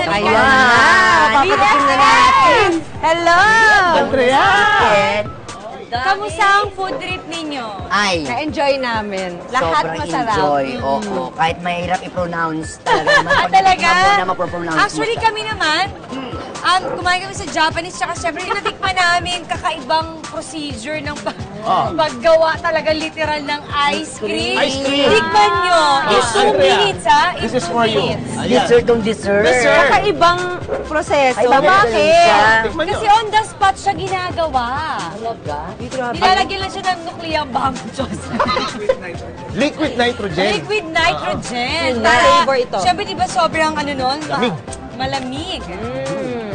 Ayan. Papatikin na natin. Hello! Andrea! Kamusta ang food trip ninyo? Ay, Na-enjoy namin. Lahat sobrang masarap. enjoy. Oo, kahit mahirap i-pronounce talaga naman. Pag Talaga? natikman mo na, mapropronounce Actually, mo siya. kami naman, kumain kami sa Japanese, tsaka syempre natikman namin kakaibang procedure ng paggawa talaga literal ng ice cream. Ice cream. Tikman nyo. It's 2 Andrea, minutes, ha? this is for you. Ayan. Dessert tong dessert. Dessert. Kakaibang proseso. Ay, bakit? Tikman nyo. Kasi on the spot siya ginagawa. Talaga? Nilalagyan lang siya ng nuclear bomb. Diyos. Liquid nitrogen. Liquid nitrogen. Yun na. Para, Flavor ito. syempre, di ba sobrang ano nun? Lamig. Malamig.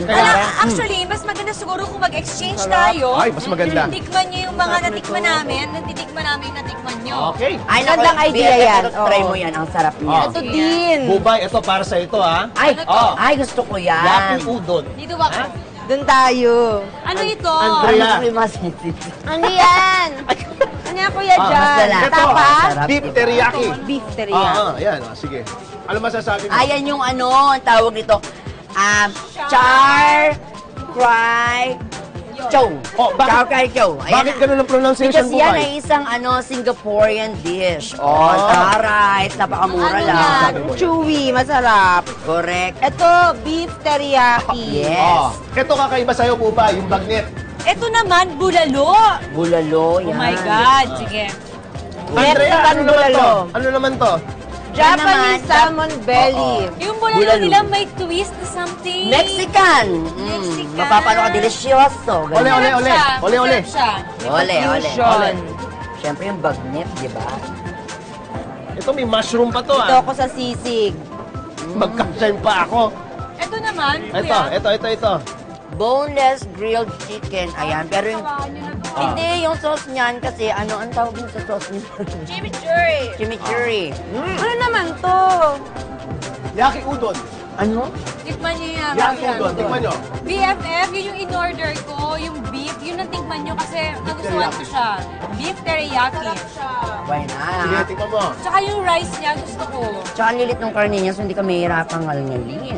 Kaya, Actually, mas maganda siguro kung mag-exchange tayo. Ay, mas maganda. Tikman nyo yung mga natikman namin, natitikman namin yung natikman nyo. Okay. Ay, Magandang naku, idea BFF, yan. Try Oo. mo yan, ang sarap niya. Oh. Ito din. Bubay, ito para sa ito, ha? Ay, Ano to? ay, gusto ko yan. Yaki udon. Dito ba? Doon tayo. Ano ito? Andrea. Ano yung masinsit? Ano yan? Ano yan, Kuya Ah, Jan? masala. Ito, Tapas? beef teriyaki. Beef teriyaki. Yan. Sige. Ano masasabi mo? Ayan yung ano, ang tawag nito. Char, fry, chow. Oh, bakit- Char, fry, chow. Ayan Bakit ganun ang pronunciation, Because yan Bubay? ay isang Singaporean dish. Oh, taray. Napakamura Ano lang. yan? Chewy, masarap. Correct. Ito, beef teriyaki. Yes. Ito kakaiba sa'yo, Bubay, yung bagnet. Ito naman, bulalo. Bulalo, Oh yan. my God. Sige. Andrea, naman ano naman to? bulalo. Ano naman to? Japanese naman, salmon belly. Yung bulalo Bulalo. nila may twist na something. Mexican. Mexican. Mapapalo ka, delicioso. Ole, ole, Masarap ole. siya. Ole, ole. Masarap siya. Ole, ole. Fusion. Siyempre yung bagnet, di ba? Ito may mushroom pa to, Ito ah. ako sa sisig. Magka-shine pa ako. Ito naman, Ito, kuya. ito. Boneless grilled chicken. Ayan, pero yung... Tawaan nyo na to. Hindi, yung sauce niyan kasi ano, ang tawag din sa sauce niyan? Chimichurri. Chimichurri. Ano naman to? Yaki udon. Ano? Tikman nyo yan. Yaki udon. Tingnan nyo. BFF, yun yung in-order ko, yung beef, yun ang tikman nyo kasi nagustuhan ko siya. Beef teriyaki. Why Sige, not? tingnan mo. Tsaka yung rice niya, gusto ko. Tsaka ang lilit ng karne niya, so hindi ka mahirapang ngalngalin.